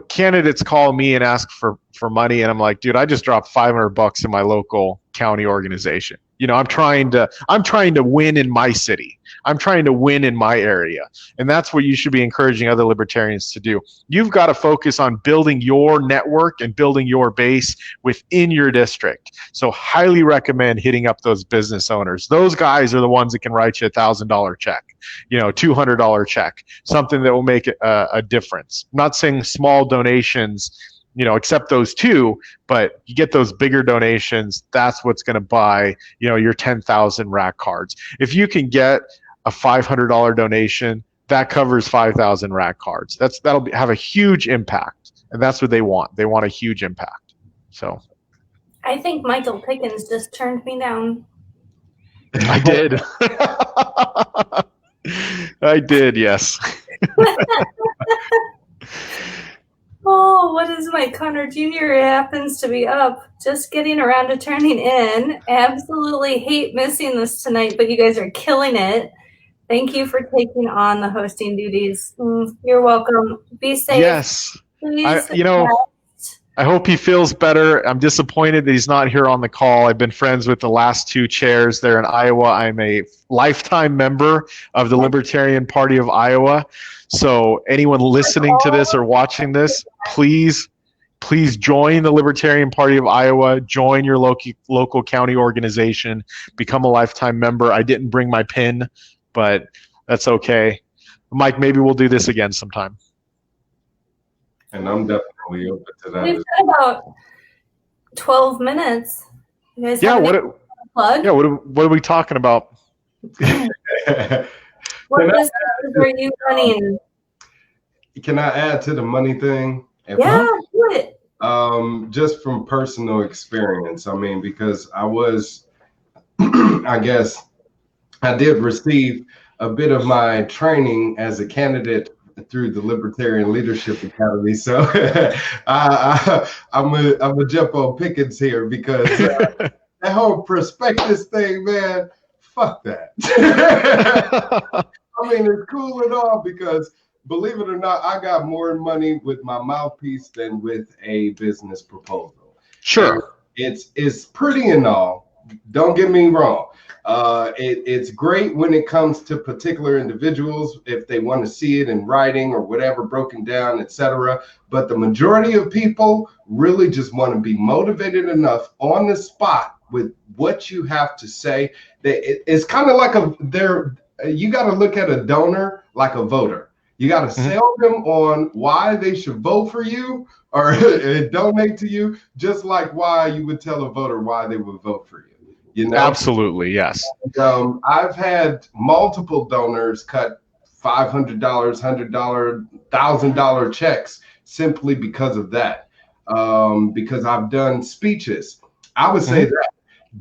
Candidates call me and ask for money, and I'm like, dude, I just dropped $500 in my local county organization. I'm trying to win in my city. I'm trying to win in my area. And that's what you should be encouraging other libertarians to do. You've got to focus on building your network and building your base within your district. So highly recommend hitting up those business owners. Those guys are the ones that can write you $1,000 check, $200 check, something that will make a difference. I'm not saying small donations, except those two, but you get those bigger donations, that's what's going to buy, your 10,000 rack cards. If you can get a $500 donation, that covers 5,000 rack cards. That'll have a huge impact, and that's what they want. They want a huge impact. So, I think Michael Pickens just turned me down. I did. I did, yes. Oh, what is my Connor Jr. happens to be up? Just getting around to turning in. Absolutely hate missing this tonight, but you guys are killing it. Thank you for taking on the hosting duties. You're welcome. Be safe. Yes. Please. I hope he feels better. I'm disappointed that he's not here on the call. I've been friends with the last two chairs there in Iowa. I'm a lifetime member of the Libertarian Party of Iowa. So anyone listening to this or watching this, please join the Libertarian Party of Iowa. Join your local county organization. Become a lifetime member. I didn't bring my pin, but that's okay. Mike, maybe we'll do this again sometime. And I'm definitely open to that. We've got about 12 minutes. You guys have a plug? Yeah, what are we talking about? What business are you running? Can I add to the money thing? Yeah, do it. Just from personal experience. I mean, because I was, I guess, I did receive a bit of my training as a candidate through the Libertarian Leadership Academy. So I'm a jump on Pickens here because that whole prospectus thing, man, fuck that. I mean, it's cool and all because, believe it or not, I got more money with my mouthpiece than with a business proposal. Sure. And it's pretty and all, don't get me wrong. It's great when it comes to particular individuals, if they want to see it in writing or whatever, broken down, etc. But the majority of people really just want to be motivated enough on the spot with what you have to say. It's kind of like you got to look at a donor like a voter. You got to sell them on why they should vote for you or donate to you, just like why you would tell a voter why they would vote for you. You know? Absolutely, yes. And, I've had multiple donors cut $500, $100, $1,000 checks simply because of that. Because I've done speeches. I would say that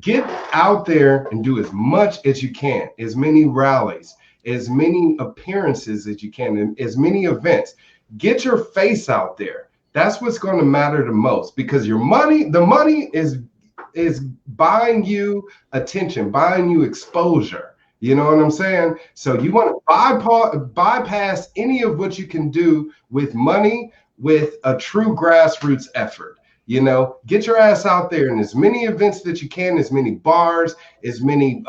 get out there and do as much as you can, as many rallies, as many appearances as you can, and as many events. Get your face out there. That's what's going to matter the most, because the money is buying you attention, buying you exposure. You know what I'm saying? So you want to bypass any of what you can do with money, with a true grassroots effort. You know, get your ass out there in as many events that you can, as many bars, as many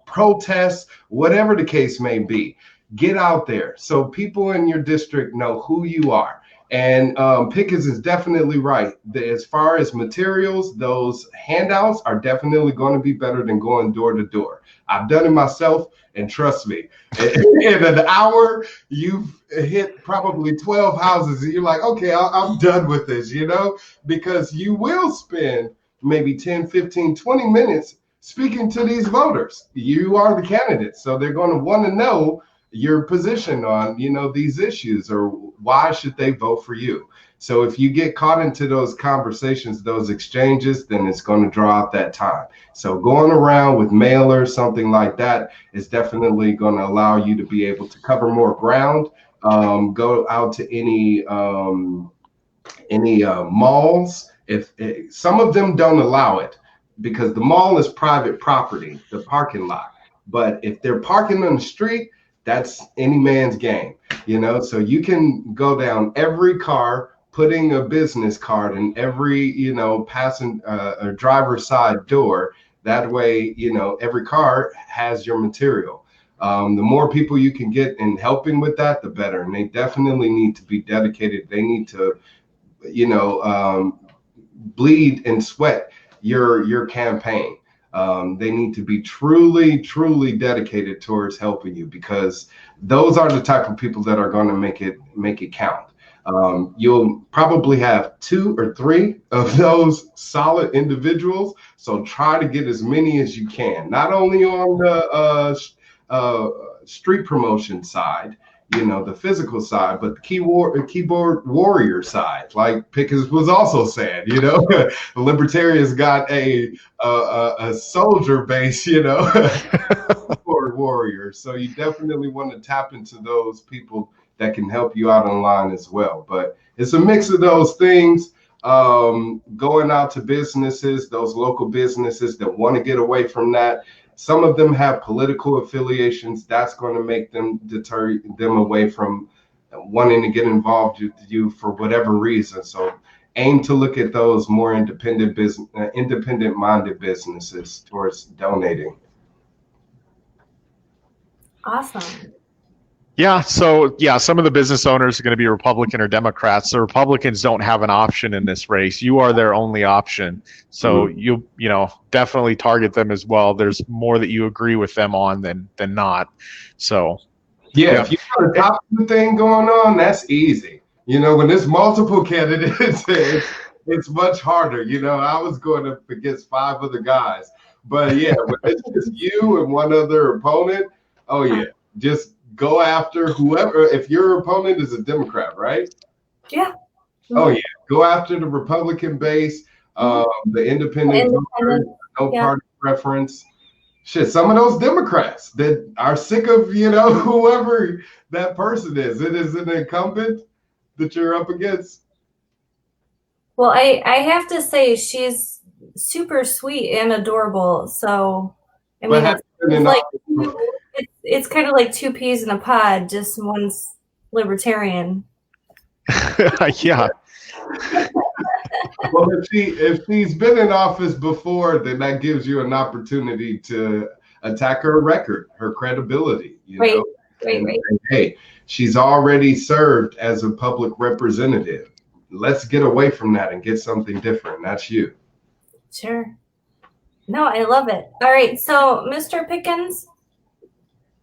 protests, whatever the case may be. Get out there so people in your district know who you are. And Pickens is definitely right. As far as materials, those handouts are definitely going to be better than going door to door. I've done it myself, and trust me, in an hour, you've hit probably 12 houses, and you're like, okay, I'm done with this, you know, because you will spend maybe 10, 15, 20 minutes speaking to these voters. You are the candidate, so they're going to want to know your position on, you know, these issues, or why should they vote for you. So if you get caught into those conversations, those exchanges, then it's going to draw out that time. So going around with mailers, something like that, is definitely going to allow you to be able to cover more ground. Go out to any malls. If some of them don't allow it, because the mall is private property, the parking lot. But if they're parking on the street, that's any man's game, you know. So you can go down every car, putting a business card in every, you know, passenger driver's side door. That way, you know, every car has your material. The more people you can get in helping with that, the better. And they definitely need to be dedicated. They need to, you know, bleed and sweat your campaign. They need to be truly, truly dedicated towards helping you, because those are the type of people that are going to make it count. You'll probably have 2 or 3 of those solid individuals. So try to get as many as you can, not only on the street promotion side, you know, the physical side, but the keyboard warrior side, like Pickens was also saying, you know, the Libertarians got a soldier base, you know, keyboard warrior. So you definitely want to tap into those people that can help you out online as well. But it's a mix of those things. Going out to businesses, those local businesses that want to get away from that. Some of them have political affiliations. That's going to make them deter them away from wanting to get involved with you for whatever reason. So aim to look at those more independent-minded businesses towards donating. Awesome. Yeah, so yeah, some of the business owners are going to be Republican or Democrats. The Republicans don't have an option in this race. You are their only option. So you know, definitely target them as well. There's more that you agree with them on than not. So yeah, if you got a top 2 thing going on, that's easy. You know, when there's multiple candidates, it's much harder. You know, I was going up against 5 other guys, but yeah, when it's just you and one other opponent, oh yeah, just go after whoever. If your opponent is a Democrat, right? Yeah. Oh yeah, go after the Republican base, the independent voters, no party preference. Shit, some of those Democrats that are sick of, you know, whoever that person is. It is an incumbent that you're up against. Well, I have to say she's super sweet and adorable. So I mean, it's kind of like 2 peas in a pod. Just one's libertarian. Yeah. Well, if she's been in office before, then that gives you an opportunity to attack her record, her credibility, you know. Right. And, hey, she's already served as a public representative. Let's get away from that and get something different. That's you. Sure. No, I love it. All right. So, Mr. Pickens,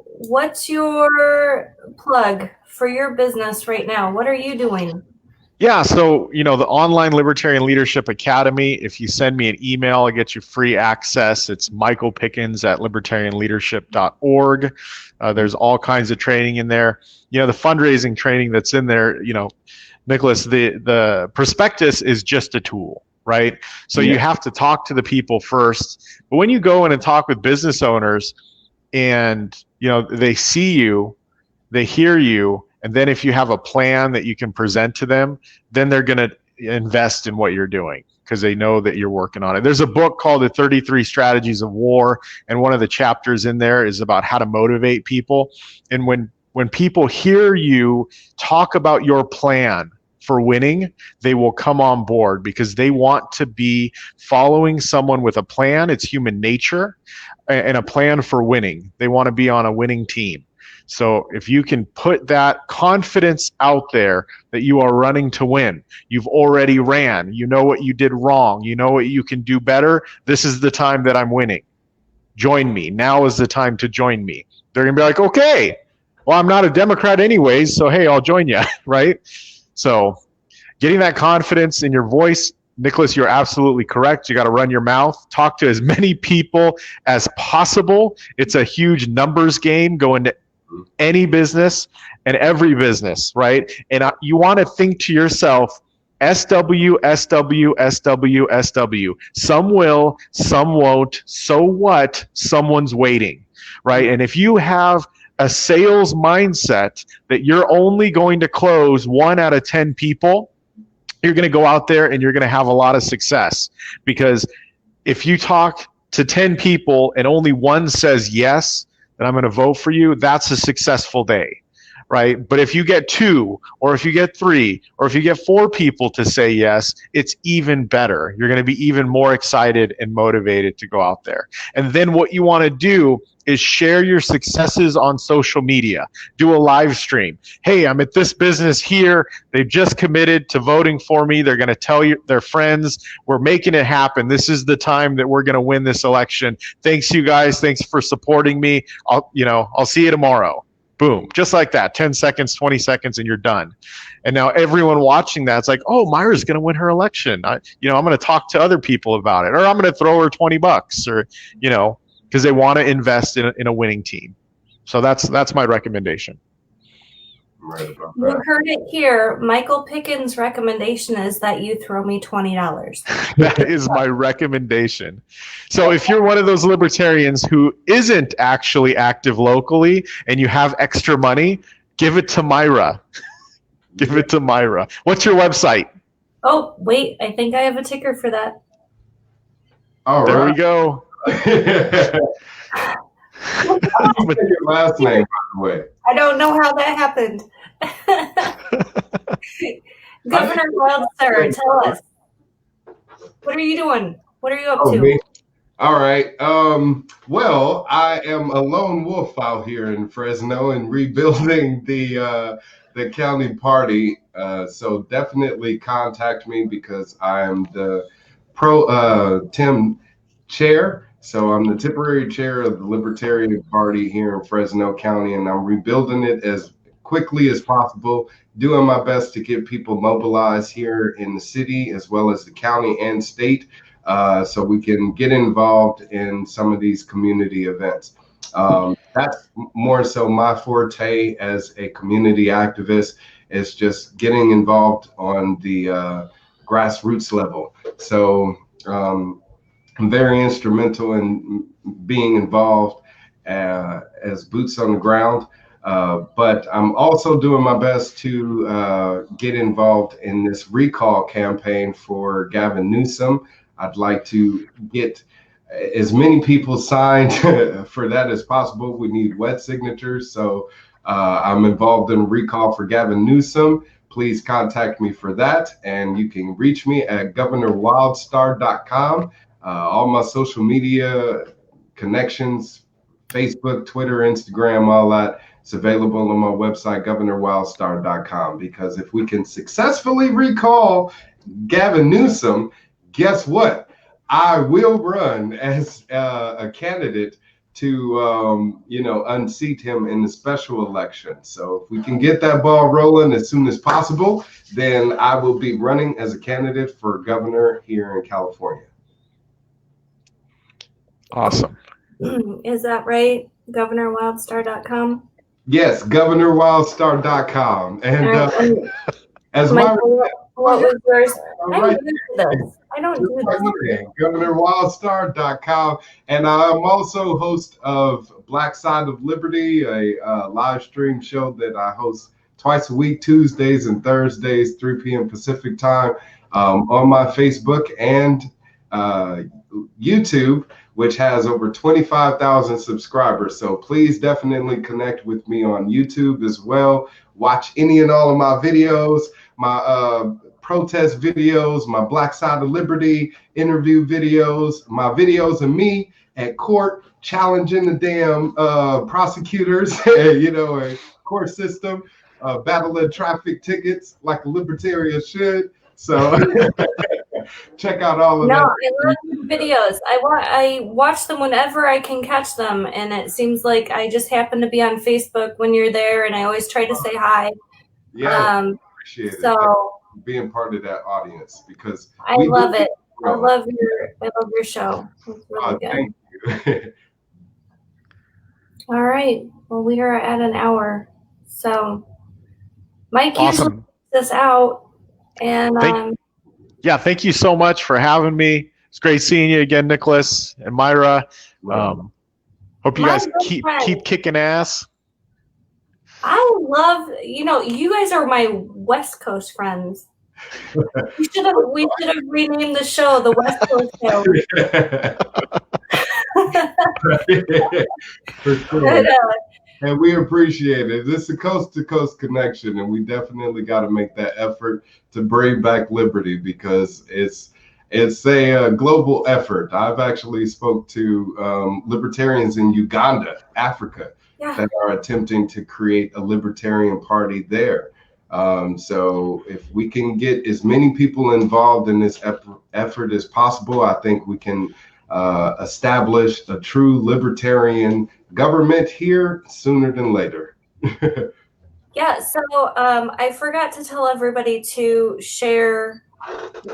what's your plug for your business right now? What are you doing? Yeah, so, the Online Libertarian Leadership Academy, if you send me an email, I get you free access. It's Michael Pickens at libertarianleadership.org. There's all kinds of training in there. The fundraising training that's in there, Nickolas, the prospectus is just a tool, right? So you have to talk to the people first. But when you go in and talk with business owners and, they see you, they hear you, and then if you have a plan that you can present to them, then they're going to invest in what you're doing because they know that you're working on it. There's a book called The 33 Strategies of War, and one of the chapters in there is about how to motivate people. And when people hear you talk about your plan for winning, they will come on board because they want to be following someone with a plan. It's human nature, and a plan for winning. They want to be on a winning team. So if you can put that confidence out there that you are running to win, you've already ran, you know what you did wrong, you know what you can do better, this is the time that I'm winning. Join me. Now is the time to join me. They're going to be like, okay, well, I'm not a Democrat anyways, so hey, I'll join you, right? So getting that confidence in your voice, Nickolas, you're absolutely correct. You got to run your mouth, talk to as many people as possible. It's a huge numbers game going to any business and every business, right? And you want to think to yourself, SW, SW, SW, SW. Some will, some won't. So what? Someone's waiting, right? And if you have a sales mindset that you're only going to close 1 out of 10 people, you're going to go out there and you're going to have a lot of success. Because if you talk to 10 people and only 1 says yes, and I'm going to vote for you, that's a successful day, right? But if you get 2, or if you get 3, or if you get 4 people to say yes, it's even better. You're going to be even more excited and motivated to go out there. And then what you want to do is share your successes on social media. Do a live stream. Hey, I'm at this business here. They've just committed to voting for me. They're going to tell their friends, we're making it happen. This is the time that we're going to win this election. Thanks, you guys. Thanks for supporting me. I'll see you tomorrow. Boom. Just like that. 10 seconds, 20 seconds, and you're done. And now everyone watching that's like, oh, Myra's going to win her election. I'm going to talk to other people about it, or I'm going to throw her $20, or, because they want to invest in a winning team. So that's my recommendation. Right about You heard it here. Michael Pickens' recommendation is that you throw me $20. That is my recommendation. So if you're one of those libertarians who isn't actually active locally and you have extra money, give it to Myra. Give it to Myra. What's your website? Oh, wait. I think I have a ticker for that. All There right. we go. Your last name, by the way. I don't know how that happened. Governor Wildstar, tell us. What are you doing? What are you up to? Me? All right. Well, I am a lone wolf out here in Fresno and rebuilding the county party. So definitely contact me because I'm the Tim chair. So I'm the temporary chair of the Libertarian Party here in Fresno County, and I'm rebuilding it as quickly as possible, doing my best to get people mobilized here in the city as well as the county and state, so we can get involved in some of these community events. That's more so my forte as a community activist, is just getting involved on the grassroots level. So I'm very instrumental in being involved as boots on the ground, but I'm also doing my best to get involved in this recall campaign for Gavin Newsom. I'd like to get as many people signed for that as possible. We need wet signatures, so I'm involved in a recall for Gavin Newsom. please contact me for that. And you can reach me at governorwildstar.com. All my social media connections, Facebook, Twitter, Instagram, all that, it's available on my website, governorwildstar.com. Because if we can successfully recall Gavin Newsom, guess what? I will run as a candidate to, unseat him in the special election. So if we can get that ball rolling as soon as possible, then I will be running as a candidate for governor here in California. Awesome. Is that right? GovernorWildstar.com? Yes, governorwildstar.com. And as my... What was yours? Right. I don't do this. GovernorWildstar.com. And I'm also host of Black Side of Liberty, a live stream show that I host twice a week, Tuesdays and Thursdays, 3 p.m. Pacific time, on my Facebook and YouTube, which has over 25,000 subscribers. So please definitely connect with me on YouTube as well. Watch any and all of my videos, my protest videos, my Black Side of Liberty interview videos, my videos of me at court challenging the damn prosecutors, a court system, battling traffic tickets like a libertarian should. So check out all of that. No, I love your videos. I watch them whenever I can catch them, and it seems like I just happen to be on Facebook when you're there, and I always try to say hi. Yeah, appreciate it. Being part of that audience, because I love it. I love your show. It's really good. Thank you. All right. Well, we are at an hour, so Mike usually puts this out, and thank you so much for having me. It's great seeing you again, Nickolas and Myra. Hope you guys keep kicking ass. I love, you guys are my West Coast friends. We should have renamed the show the West Coast Show. For sure. And we appreciate it. This is a coast-to-coast connection, and we definitely got to make that effort to bring back liberty, because it's a global effort. I've actually spoke to libertarians in Uganda, Africa, that are attempting to create a libertarian party there. So if we can get as many people involved in this effort as possible, I think we can establish a true libertarian government here sooner than later. Yeah, so I forgot to tell everybody to share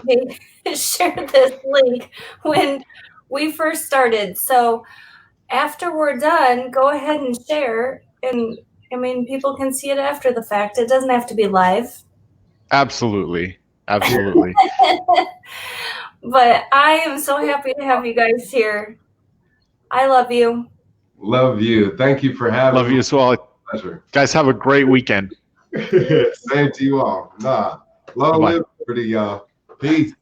this link when we first started. So after we're done, go ahead and share, and people can see it after the fact. It doesn't have to be live. Absolutely. But I am so happy to have you guys here. I love you. Love you. Thank you for having me. Love you as well. Pleasure. Guys, have a great weekend. Same to you all. Long live liberty, y'all. Peace.